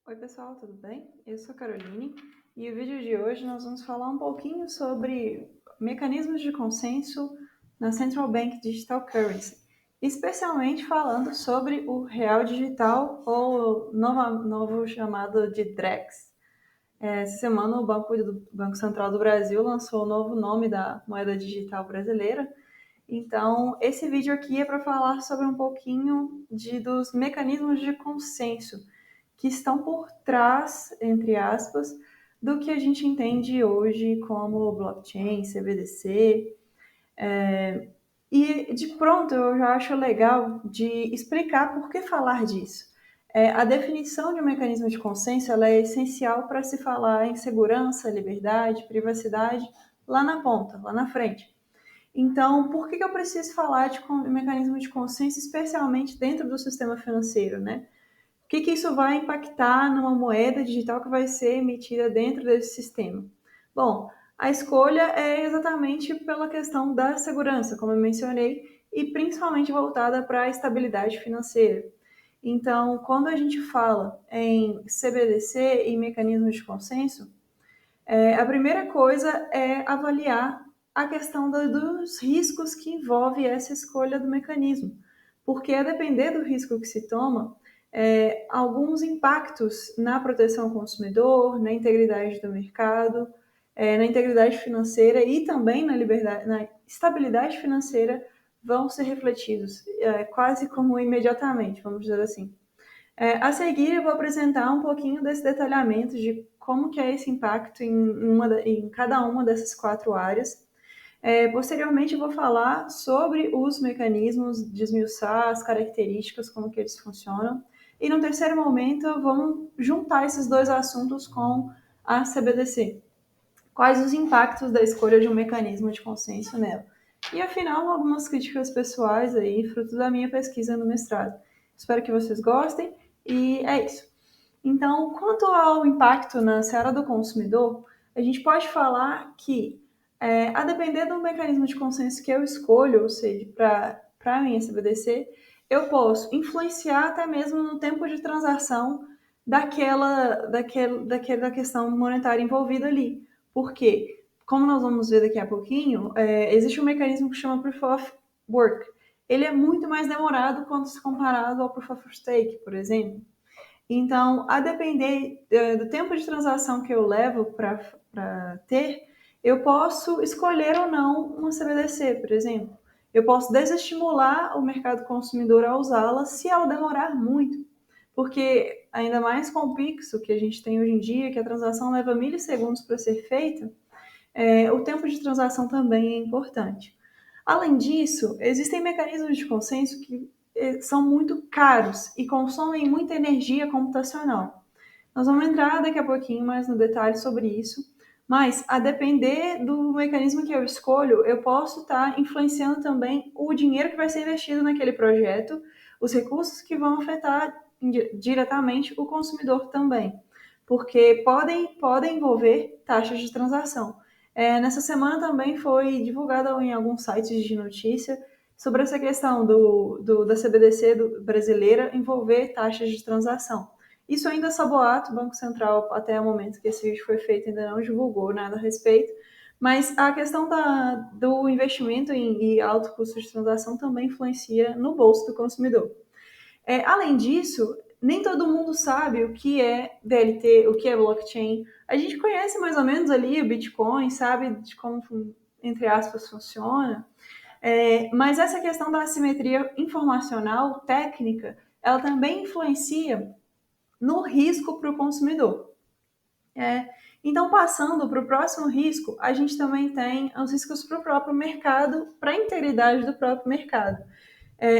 Oi pessoal, tudo bem? Eu sou a Caroline e o vídeo de hoje nós vamos falar um pouquinho sobre mecanismos de consenso na Central Bank Digital Currency, especialmente falando sobre o real digital ou novo chamado de DREX. Essa semana o Banco Central do Brasil lançou o novo nome da moeda digital brasileira. Então, esse vídeo aqui é para falar sobre um pouquinho dos mecanismos de consenso que estão por trás, entre aspas, do que a gente entende hoje como blockchain, CBDC. E de pronto eu já acho legal de explicar por que falar disso. A definição de um mecanismo de consenso ela é essencial para se falar em segurança, liberdade, privacidade lá na ponta, lá na frente. Então, por que eu preciso falar de mecanismo de consenso, especialmente dentro do sistema financeiro, né? O que isso vai impactar numa moeda digital que vai ser emitida dentro desse sistema? Bom, a escolha é exatamente pela questão da segurança, como eu mencionei, e principalmente voltada para a estabilidade financeira. Então, quando a gente fala em CBDC e mecanismos de consenso, a primeira coisa é avaliar a questão dos riscos que envolve essa escolha do mecanismo, porque a depender do risco que se toma, alguns impactos na proteção ao consumidor, na integridade do mercado, na integridade financeira e também na estabilidade financeira vão ser refletidos, quase como imediatamente, vamos dizer assim. A seguir, eu vou apresentar um pouquinho desse detalhamento de como que é esse impacto em cada uma dessas quatro áreas. Posteriormente, eu vou falar sobre os mecanismos, desmiuçar as características, como que eles funcionam. E no terceiro momento, vamos juntar esses dois assuntos com a CBDC. Quais os impactos da escolha de um mecanismo de consenso nela? E, afinal, algumas críticas pessoais aí, fruto da minha pesquisa no mestrado. Espero que vocês gostem e é isso. Então, quanto ao impacto na seara do consumidor, a gente pode falar que, a depender do mecanismo de consenso que eu escolho, ou seja, para a minha CBDC, eu posso influenciar até mesmo no tempo de transação da questão monetária envolvida ali. Por quê? Como nós vamos ver daqui a pouquinho, existe um mecanismo que chama Proof of Work. Ele é muito mais demorado quando se comparado ao Proof of Stake, por exemplo. Então, a depender do tempo de transação que eu levo para ter, eu posso escolher ou não uma CBDC, por exemplo. Eu posso desestimular o mercado consumidor a usá-la se ela demorar muito. Porque, ainda mais com o Pix, que a gente tem hoje em dia, que a transação leva milissegundos para ser feita, o tempo de transação também é importante. Além disso, existem mecanismos de consenso que são muito caros e consomem muita energia computacional. Nós vamos entrar daqui a pouquinho mais no detalhe sobre isso, mas a depender do mecanismo que eu escolho, eu posso estar influenciando também o dinheiro que vai ser investido naquele projeto, os recursos que vão afetar diretamente o consumidor também, porque podem envolver taxas de transação. Nessa semana também foi divulgada em alguns sites de notícia sobre essa questão da CBDC brasileira envolver taxas de transação. Isso ainda é só boato, o Banco Central, até o momento que esse vídeo foi feito, ainda não divulgou nada a respeito, mas a questão do investimento e alto custo de transação também influencia no bolso do consumidor. Além disso, nem todo mundo sabe o que é DLT, o que é blockchain. A gente conhece mais ou menos ali o Bitcoin, sabe de como, entre aspas, funciona, mas essa questão da assimetria informacional, técnica, ela também influencia no risco para o consumidor. Então, passando para o próximo risco, a gente também tem os riscos para o próprio mercado, para a integridade do próprio mercado.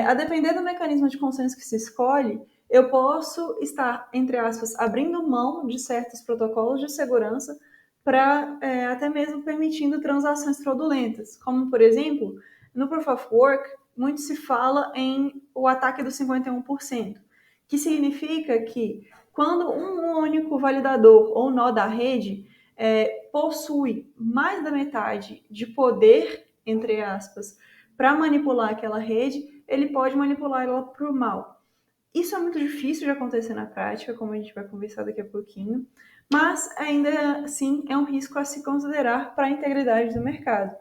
A depender do mecanismo de consenso que se escolhe, eu posso estar, entre aspas, abrindo mão de certos protocolos de segurança para até mesmo permitindo transações fraudulentas, como, por exemplo, no Proof of Work, muito se fala em o ataque dos 51%, que significa que quando um único validador ou nó da rede possui mais da metade de poder, entre aspas, para manipular aquela rede, ele pode manipular ela para o mal. Isso é muito difícil de acontecer na prática, como a gente vai conversar daqui a pouquinho, mas ainda assim é um risco a se considerar para a integridade do mercado.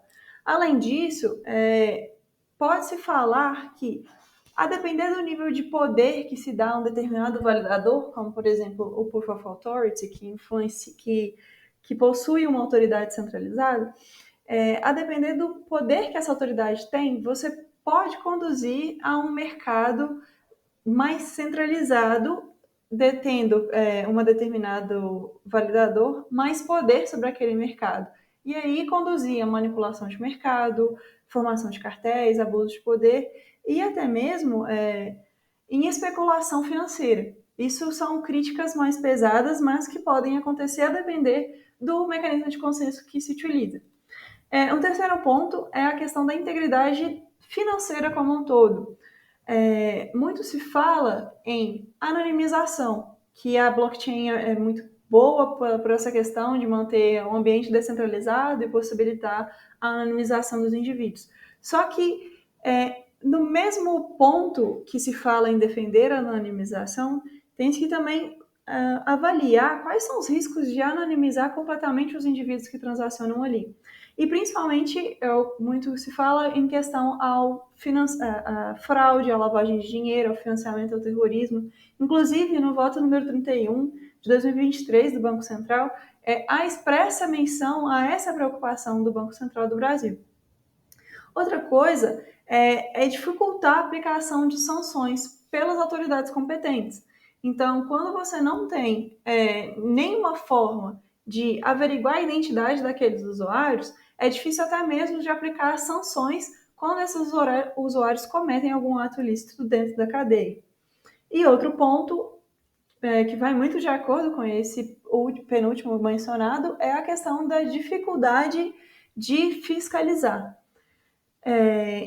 Além disso, pode-se falar que, a depender do nível de poder que se dá a um determinado validador, como por exemplo o Proof of Authority, que possui uma autoridade centralizada, a depender do poder que essa autoridade tem, você pode conduzir a um mercado mais centralizado, detendo um determinado validador mais poder sobre aquele mercado. E aí conduzir a manipulação de mercado, formação de cartéis, abuso de poder e até mesmo em especulação financeira. Isso são críticas mais pesadas, mas que podem acontecer a depender do mecanismo de consenso que se utiliza. Um terceiro ponto é a questão da integridade financeira como um todo. Muito se fala em anonimização, que a blockchain é muito boa por essa questão de manter um ambiente descentralizado e possibilitar a anonimização dos indivíduos. Só que, no mesmo ponto que se fala em defender a anonimização, tem que também avaliar quais são os riscos de anonimizar completamente os indivíduos que transacionam ali. E principalmente, muito se fala em questão ao a fraude, à lavagem de dinheiro, ao financiamento ao terrorismo. Inclusive, no voto número 31 de 2023 do Banco Central, há expressa menção a essa preocupação do Banco Central do Brasil. Outra coisa é dificultar a aplicação de sanções pelas autoridades competentes. Então, quando você não tem nenhuma forma de averiguar a identidade daqueles usuários, é difícil até mesmo de aplicar sanções quando esses usuários cometem algum ato ilícito dentro da cadeia. E outro ponto que vai muito de acordo com esse penúltimo mencionado é a questão da dificuldade de fiscalizar.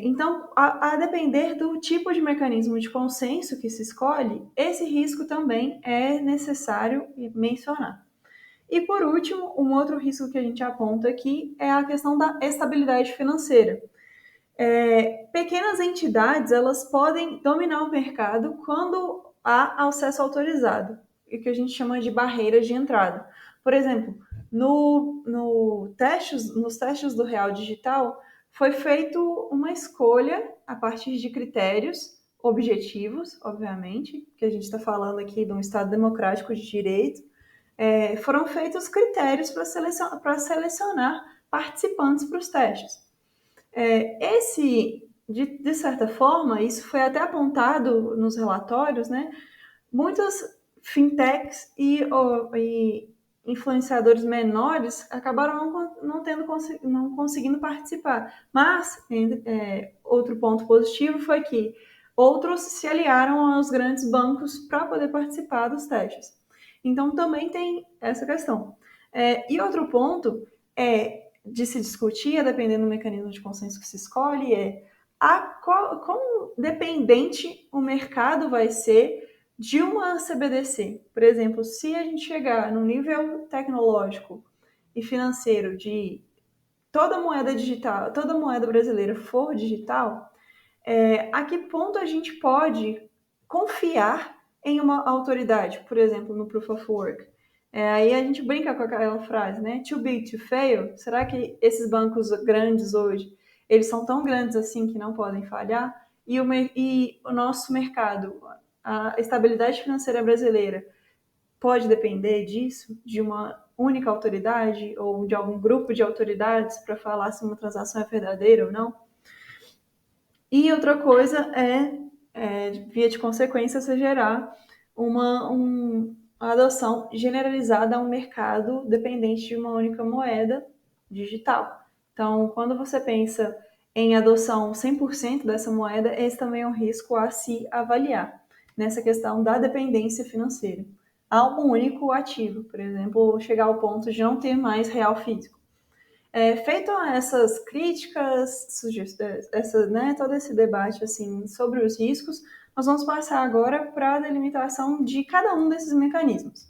Então, a depender do tipo de mecanismo de consenso que se escolhe, esse risco também é necessário mencionar. E por último, um outro risco que a gente aponta aqui é a questão da estabilidade financeira. Pequenas entidades, elas podem dominar o mercado quando há acesso autorizado, o que a gente chama de barreiras de entrada. Por exemplo, nos testes do Real Digital, foi feita uma escolha a partir de critérios objetivos, obviamente, que a gente está falando aqui de um Estado democrático de direito. Foram feitos critérios para selecionar participantes para os testes. De certa forma, isso foi até apontado nos relatórios, né? Muitas fintechs e influenciadores menores acabaram não conseguindo participar. Mas, outro ponto positivo foi que outros se aliaram aos grandes bancos para poder participar dos testes. Então, também tem essa questão. E outro ponto de se discutir, dependendo do mecanismo de consenso que se escolhe, quão dependente o mercado vai ser de uma CBDC. Por exemplo, se a gente chegar no nível tecnológico e financeiro de toda moeda digital, toda moeda brasileira for digital, a que ponto a gente pode confiar em uma autoridade, por exemplo, no Proof of Work? Aí a gente brinca com aquela frase, né? Too big to fail. Será que esses bancos grandes hoje, eles são tão grandes assim que não podem falhar? E o nosso mercado, a estabilidade financeira brasileira, pode depender disso, de uma única autoridade ou de algum grupo de autoridades para falar se uma transação é verdadeira ou não? E outra coisa via de consequência, se gerar uma adoção generalizada a um mercado dependente de uma única moeda digital. Então, quando você pensa em adoção 100% dessa moeda, esse também é um risco a se avaliar nessa questão da dependência financeira. Há um único ativo, por exemplo, chegar ao ponto de não ter mais real físico. Feito essas críticas, todo esse debate assim, sobre os riscos, nós vamos passar agora para a delimitação de cada um desses mecanismos.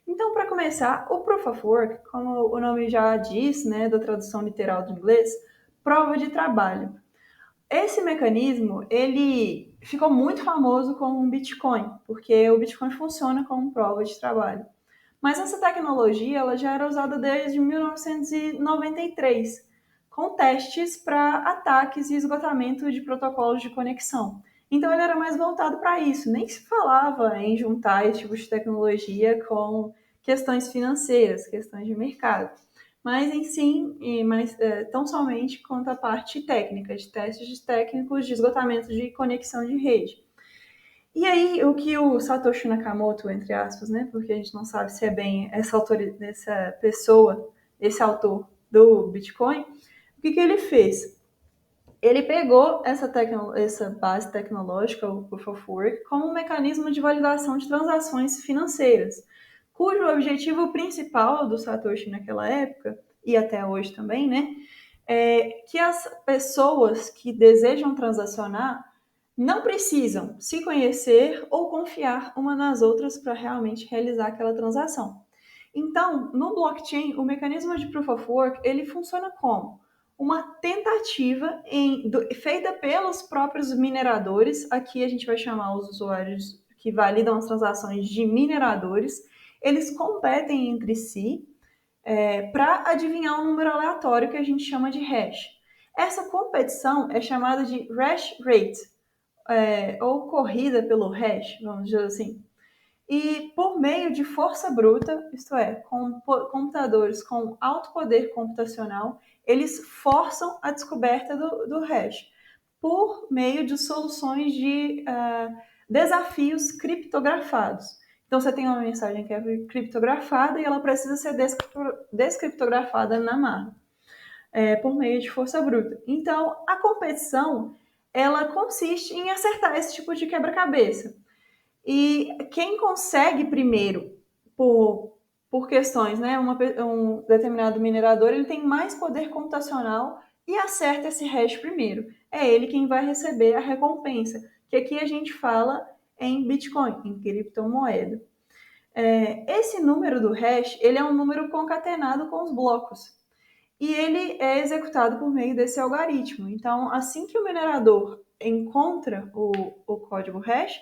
Então, para começar, o Proof of Work, como o nome já diz, da tradução literal do inglês, prova de trabalho. Esse mecanismo, ele ficou muito famoso com o Bitcoin, porque o Bitcoin funciona como prova de trabalho. Mas essa tecnologia ela já era usada desde 1993, com testes para ataques e esgotamento de protocolos de conexão. Então ele era mais voltado para isso, nem se falava em juntar esse tipo de tecnologia com questões financeiras, questões de mercado, mas em si, tão somente quanto a parte técnica, de testes técnicos de esgotamento de conexão de rede. E aí, o que o Satoshi Nakamoto, entre aspas, né? Porque a gente não sabe se é bem essa pessoa, esse autor do Bitcoin, o que ele fez? Ele pegou essa base tecnológica, o Proof of Work, como um mecanismo de validação de transações financeiras, cujo objetivo principal do Satoshi naquela época, e até hoje também, né? É que as pessoas que desejam transacionar não precisam se conhecer ou confiar uma nas outras para realmente realizar aquela transação. Então, no blockchain, o mecanismo de Proof of Work ele funciona como uma tentativa feita pelos próprios mineradores. Aqui a gente vai chamar os usuários que validam as transações de mineradores. Eles competem entre si para adivinhar um número aleatório que a gente chama de hash. Essa competição é chamada de hash rate, ou corrida pelo hash, vamos dizer assim. E por meio de força bruta, isto é, com computadores com alto poder computacional, eles forçam a descoberta do hash por meio de soluções de desafios criptografados. Então, você tem uma mensagem que é criptografada e ela precisa ser descriptografada na máquina, por meio de força bruta. Então, a competição ela consiste em acertar esse tipo de quebra-cabeça. E quem consegue primeiro, por questões, né? Um determinado minerador ele tem mais poder computacional e acerta esse hash primeiro. É ele quem vai receber a recompensa, que aqui a gente fala em Bitcoin, em criptomoeda. Esse número do hash ele é um número concatenado com os blocos. E ele é executado por meio desse algoritmo. Então, assim que o minerador encontra o código hash,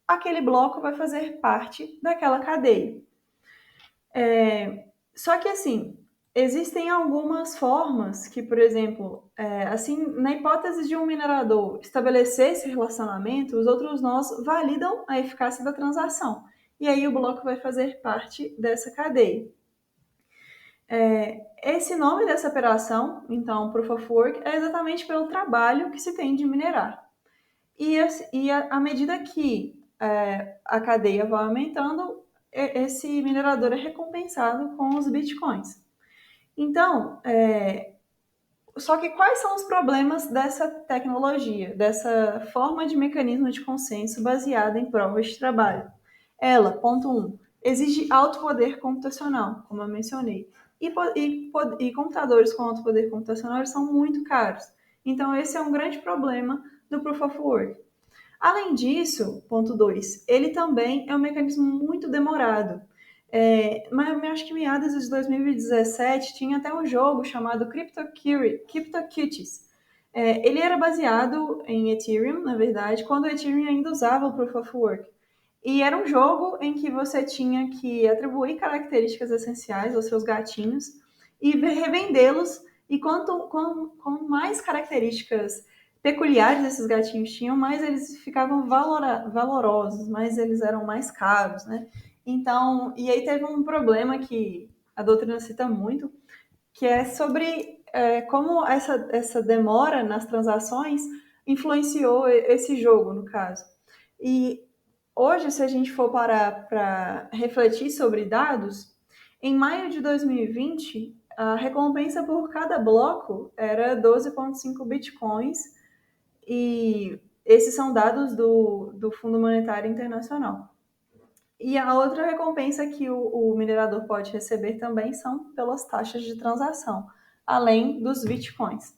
aquele bloco vai fazer parte daquela cadeia. Só que assim, existem algumas formas que, por exemplo, assim, na hipótese de um minerador estabelecer esse relacionamento, os outros nós validam a eficácia da transação. E aí o bloco vai fazer parte dessa cadeia. Esse nome dessa operação, então, Proof of Work, é exatamente pelo trabalho que se tem de minerar. E à medida que a cadeia vai aumentando, esse minerador é recompensado com os bitcoins. Então, só que quais são os problemas dessa tecnologia, dessa forma de mecanismo de consenso baseada em provas de trabalho? Ela, ponto 1, exige alto poder computacional, como eu mencionei. E computadores com alto poder computacional são muito caros. Então, esse é um grande problema do Proof of Work. Além disso, ponto 2, ele também é um mecanismo muito demorado. Mas eu acho que meados de 2017 tinha até um jogo chamado CryptoCuties. Ele era baseado em Ethereum, na verdade, quando o Ethereum ainda usava o Proof of Work. E era um jogo em que você tinha que atribuir características essenciais aos seus gatinhos e revendê-los. E quanto mais características peculiares esses gatinhos tinham, mais eles ficavam valorosos, mais eles eram mais caros, né? Então, e aí teve um problema que a doutrina cita muito, que é sobre como essa demora nas transações influenciou esse jogo, no caso. E hoje, se a gente for parar para refletir sobre dados, em maio de 2020, a recompensa por cada bloco era 12,5 bitcoins, e esses são dados do Fundo Monetário Internacional. E a outra recompensa que o minerador pode receber também são pelas taxas de transação, além dos bitcoins.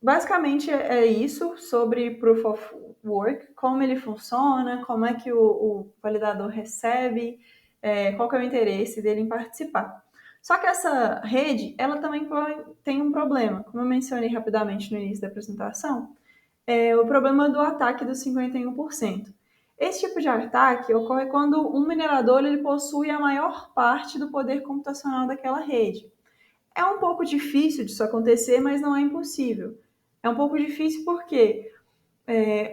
Basicamente é isso sobre Proof of Work, como ele funciona, como é que o validador recebe, qual que é o interesse dele em participar. Só que essa rede, ela também tem um problema, como eu mencionei rapidamente no início da apresentação, é o problema do ataque dos 51%. Esse tipo de ataque ocorre quando um minerador ele possui a maior parte do poder computacional daquela rede. É um pouco difícil disso acontecer, mas não é impossível. É um pouco difícil porque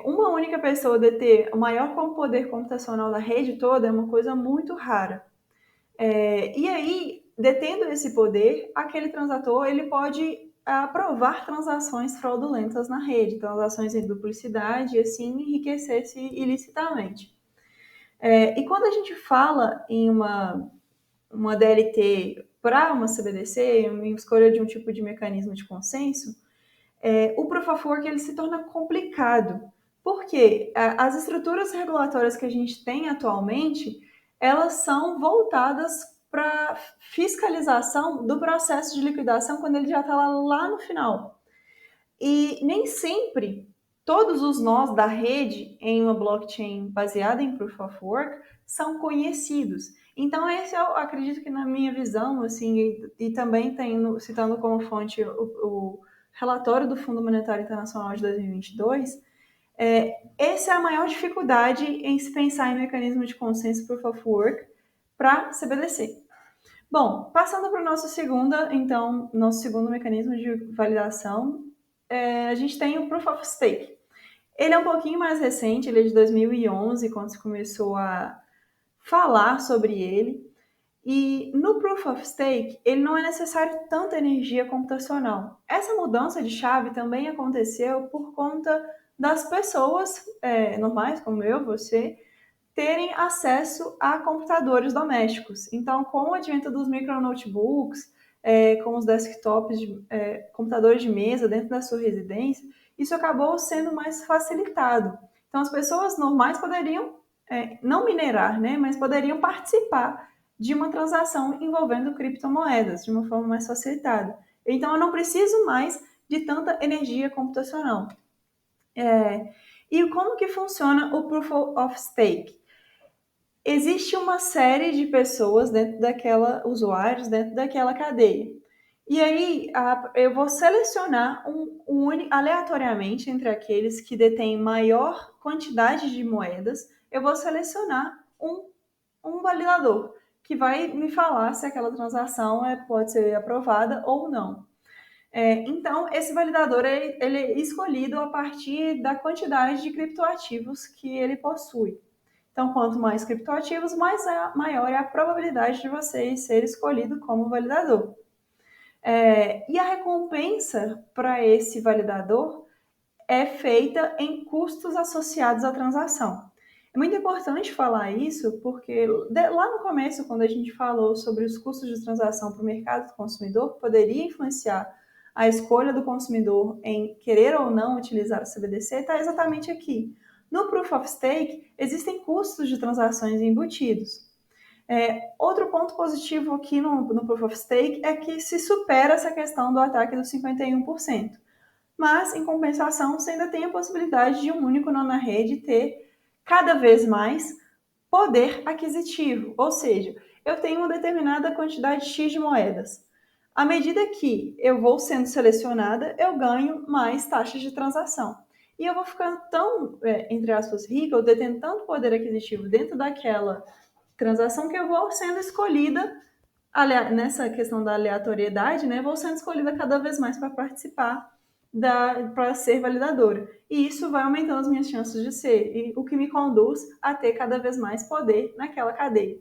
uma única pessoa deter o maior poder computacional da rede toda é uma coisa muito rara. E aí, detendo esse poder, aquele transator ele pode aprovar transações fraudulentas na rede, transações em duplicidade e assim enriquecer-se ilicitamente. E quando a gente fala em uma DLT para uma CBDC, em escolha de um tipo de mecanismo de consenso, o Proof of Work ele se torna complicado, porque as estruturas regulatórias que a gente tem atualmente, elas são voltadas para fiscalização do processo de liquidação quando ele já está lá no final. E nem sempre todos os nós da rede em uma blockchain baseada em Proof of Work são conhecidos. Então, esse eu acredito que na minha visão, assim, e também citando como fonte o relatório do Fundo Monetário Internacional de 2022, essa é a maior dificuldade em se pensar em mecanismo de consenso Proof of Work para CBDC. Bom, passando para o nosso segundo mecanismo de validação, a gente tem o Proof of Stake. Ele é um pouquinho mais recente, ele é de 2011, quando se começou a falar sobre ele. E no Proof of Stake, ele não é necessário tanta energia computacional. Essa mudança de chave também aconteceu por conta das pessoas normais, como eu, você, terem acesso a computadores domésticos. Então, com o advento dos micronotebooks, com os desktops, computadores de mesa dentro da sua residência, isso acabou sendo mais facilitado. Então, as pessoas normais poderiam, não minerar, né, mas poderiam participar de uma transação envolvendo criptomoedas de uma forma mais facilitada. Então, eu não preciso mais de tanta energia computacional. E como que funciona o Proof of Stake? Existe uma série de pessoas usuários dentro daquela cadeia. E aí eu vou selecionar aleatoriamente entre aqueles que detêm maior quantidade de moedas, eu vou selecionar um validador que vai me falar se aquela transação pode ser aprovada ou não. Então, esse validador ele é escolhido a partir da quantidade de criptoativos que ele possui. Então, quanto mais criptoativos, maior é a probabilidade de você ser escolhido como validador. E a recompensa para esse validador é feita em custos associados à transação. É muito importante falar isso, porque lá no começo, quando a gente falou sobre os custos de transação para o mercado do consumidor, que poderia influenciar a escolha do consumidor em querer ou não utilizar o CBDC, está exatamente aqui. No Proof of Stake, existem custos de transações embutidos. Outro ponto positivo aqui no Proof of Stake é que se supera essa questão do ataque dos 51%. Mas, em compensação, você ainda tem a possibilidade de um único nó na rede ter cada vez mais poder aquisitivo. Ou seja, eu tenho uma determinada quantidade X de moedas. À medida que eu vou sendo selecionada, eu ganho mais taxas de transação. E eu vou ficando tão, entre aspas, rica, ou detendo tanto poder aquisitivo dentro daquela transação que eu vou sendo escolhida, nessa questão da aleatoriedade, né? Vou sendo escolhida cada vez mais para participar, para ser validadora. E isso vai aumentando as minhas chances de ser, e o que me conduz a ter cada vez mais poder naquela cadeia.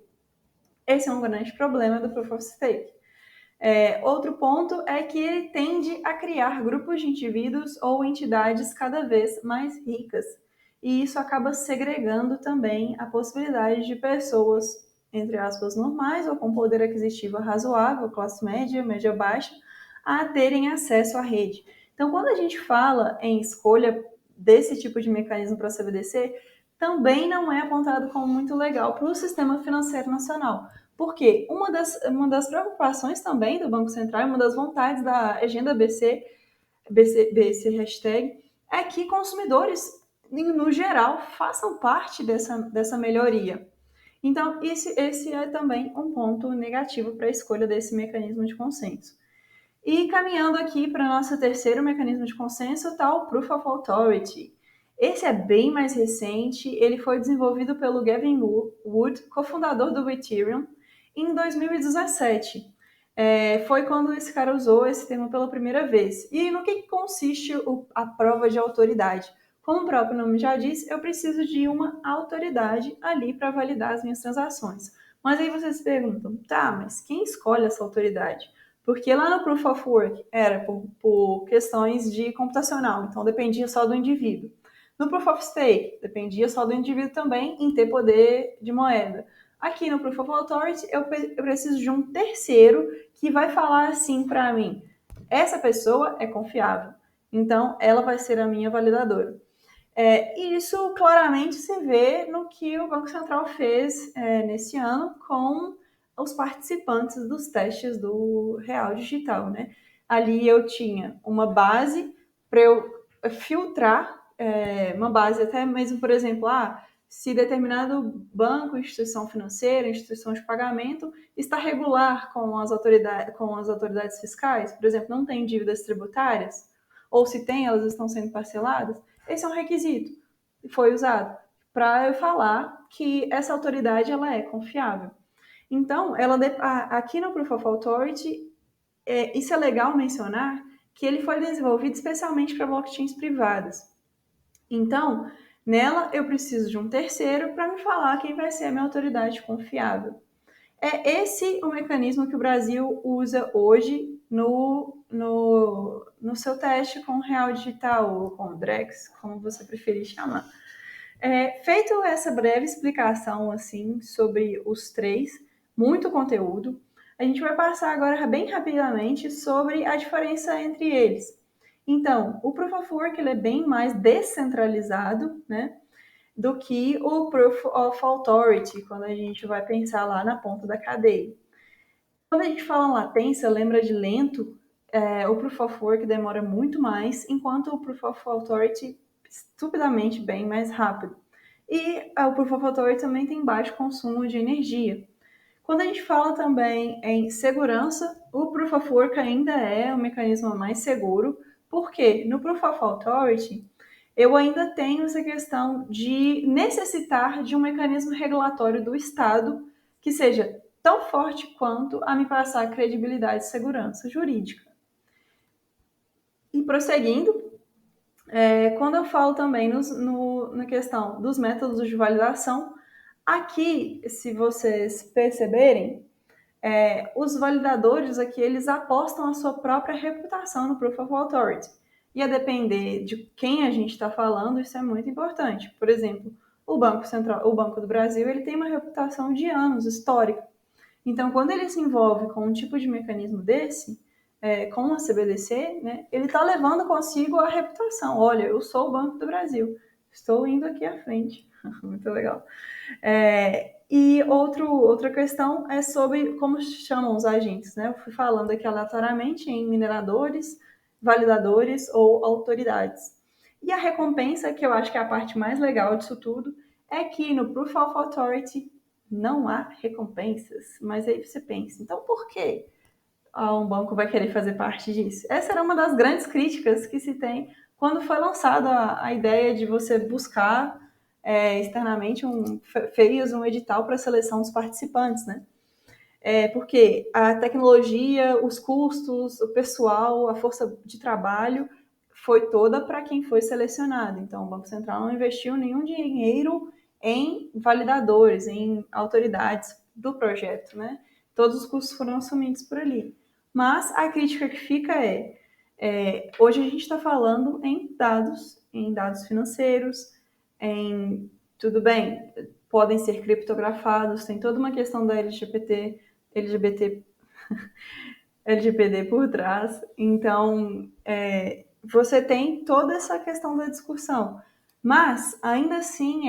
Esse é um grande problema do Proof of Stake. Outro ponto é que ele tende a criar grupos de indivíduos ou entidades cada vez mais ricas. E isso acaba segregando também a possibilidade de pessoas, entre aspas, normais ou com poder aquisitivo razoável, classe média, média baixa, a terem acesso à rede. Então, quando a gente fala em escolha desse tipo de mecanismo para a CBDC, também não é apontado como muito legal para o sistema financeiro nacional. Porque uma das preocupações também do Banco Central, uma das vontades da agenda BC hashtag, é que consumidores, no geral, façam parte dessa melhoria. Então, esse é também um ponto negativo para a escolha desse mecanismo de consenso. E caminhando aqui para nosso terceiro mecanismo de consenso, está o Proof of Authority. Esse é bem mais recente, ele foi desenvolvido pelo Gavin Wood, cofundador do Ethereum, em 2017. Foi quando esse cara usou esse termo pela primeira vez. E no que consiste a prova de autoridade? Como o próprio nome já diz, eu preciso de uma autoridade ali para validar as minhas transações. Mas aí vocês se perguntam, tá, mas quem escolhe essa autoridade? Porque lá no Proof of Work era por questões de computacional, então dependia só do indivíduo. No Proof of Stake, dependia só do indivíduo também em ter poder de moeda. Aqui no Proof of Authority, eu preciso de um terceiro que vai falar assim para mim: essa pessoa é confiável, então ela vai ser a minha validadora. E isso claramente se vê no que o Banco Central fez nesse ano com os participantes dos testes do Real Digital, né? Ali eu tinha uma base para eu filtrar, uma base até mesmo, por exemplo, se determinado banco, instituição financeira, instituição de pagamento está regular com as autoridades fiscais, por exemplo, não tem dívidas tributárias, ou se tem, elas estão sendo parceladas. Esse é um requisito que foi usado para eu falar que essa autoridade ela é confiável. Então, aqui no Proof of Authority, isso é legal mencionar que ele foi desenvolvido especialmente para blockchains privadas. Então, nela eu preciso de um terceiro para me falar quem vai ser a minha autoridade confiável. É esse o mecanismo que o Brasil usa hoje no seu teste com o Real Digital ou com o Drex, como você preferir chamar. Feito essa breve explicação assim sobre os três, muito conteúdo, a gente vai passar agora bem rapidamente sobre a diferença entre eles. Então, o Proof of Work ele é bem mais descentralizado, né, do que o Proof of Authority, quando a gente vai pensar lá na ponta da cadeia. Quando a gente fala em latência, lembra de lento, o Proof of Work demora muito mais, enquanto o Proof of Authority estupidamente bem mais rápido. E o Proof of Authority também tem baixo consumo de energia. Quando a gente fala também em segurança, o Proof of Work ainda é o mecanismo mais seguro, porque no Proof of Authority eu ainda tenho essa questão de necessitar de um mecanismo regulatório do Estado que seja tão forte quanto a me passar credibilidade e segurança jurídica. E prosseguindo, quando eu falo também na questão dos métodos de validação, aqui, se vocês perceberem, os validadores aqui, eles apostam a sua própria reputação no Proof of Authority. E a depender de quem a gente está falando, isso é muito importante. Por exemplo, o Banco Central, o Banco do Brasil, ele tem uma reputação de anos, histórica. Então, quando ele se envolve com um tipo de mecanismo desse, com a CBDC, né, ele está levando consigo a reputação. Olha, eu sou o Banco do Brasil, estou indo aqui à frente. Muito legal. E outra questão é sobre como se chamam os agentes, né? Eu fui falando aqui aleatoriamente em mineradores, validadores ou autoridades. E a recompensa, que eu acho que é a parte mais legal disso tudo, é que no Proof of Authority não há recompensas. Mas aí você pensa, então por que um banco vai querer fazer parte disso? Essa era uma das grandes críticas que se tem quando foi lançada a ideia de você buscar externamente fez um edital para a seleção dos participantes, né? Porque a tecnologia, os custos, o pessoal, a força de trabalho foi toda para quem foi selecionado. Então, o Banco Central não investiu nenhum dinheiro em validadores, em autoridades do projeto, né? Todos os custos foram assumidos por ali. Mas a crítica que fica hoje a gente está falando em dados financeiros, tudo bem, podem ser criptografados, tem toda uma questão da LGPD por trás. Então, você tem toda essa questão da discussão. Mas, ainda assim,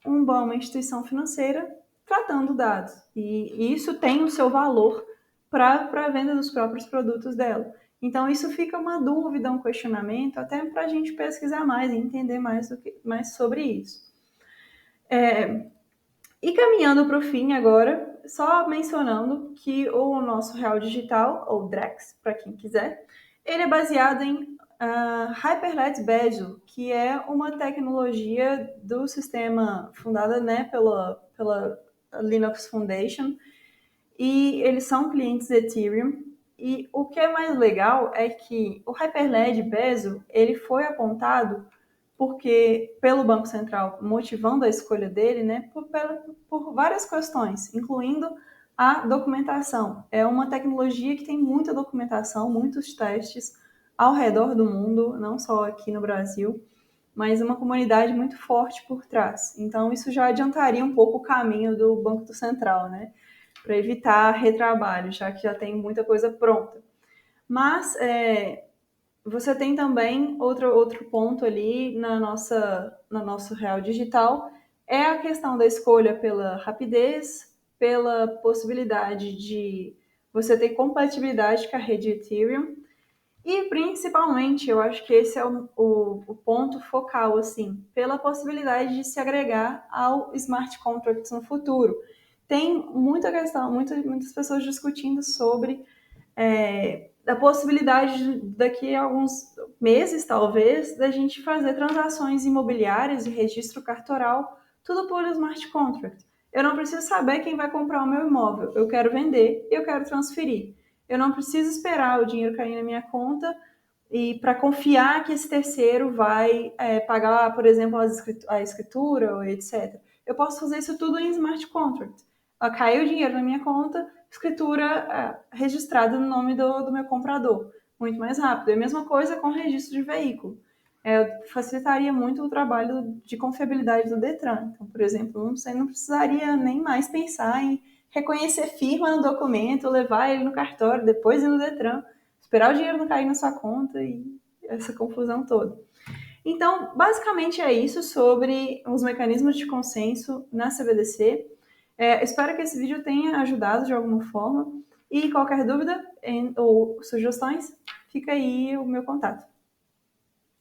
uma instituição financeira tratando dados. E isso tem o seu valor para a venda dos próprios produtos dela. Então, isso fica uma dúvida, um questionamento, até para a gente pesquisar mais e entender mais sobre isso. E caminhando para o fim agora, só mencionando que o nosso real digital, ou DREX, para quem quiser, ele é baseado em Hyperledger Bezier, que é uma tecnologia do sistema fundada, né, pela Linux Foundation, e eles são clientes Ethereum. E o que é mais legal é que o Hyperledger Bezier, ele foi apontado porque pelo Banco Central, motivando a escolha dele, né, por várias questões, incluindo a documentação. É uma tecnologia que tem muita documentação, muitos testes ao redor do mundo, não só aqui no Brasil, mas uma comunidade muito forte por trás. Então, isso já adiantaria um pouco o caminho do Banco Central, né, para evitar retrabalho, já que já tem muita coisa pronta. Mas você tem também outro ponto ali no nosso real digital, é a questão da escolha pela rapidez, pela possibilidade de você ter compatibilidade com a rede Ethereum, e principalmente, eu acho que esse é o ponto focal, assim, pela possibilidade de se agregar ao smart contracts no futuro. Tem muita questão, muitas pessoas discutindo sobre a possibilidade daqui a alguns meses, talvez, da gente fazer transações imobiliárias e registro cartoral, tudo por smart contract. Eu não preciso saber quem vai comprar o meu imóvel. Eu quero vender e eu quero transferir. Eu não preciso esperar o dinheiro cair na minha conta e para confiar que esse terceiro vai pagar, por exemplo, a escritura ou etc. Eu posso fazer isso tudo em smart contract. Caiu o dinheiro na minha conta, escritura registrada no nome do meu comprador. Muito mais rápido. É a mesma coisa com registro de veículo. Facilitaria muito o trabalho de confiabilidade do Detran. Então, por exemplo, você não precisaria nem mais pensar em reconhecer firma no documento, levar ele no cartório, depois ir no Detran, esperar o dinheiro não cair na sua conta e essa confusão toda. Então, basicamente é isso sobre os mecanismos de consenso na CBDC. Espero que esse vídeo tenha ajudado de alguma forma. E qualquer dúvida ou sugestões, fica aí o meu contato.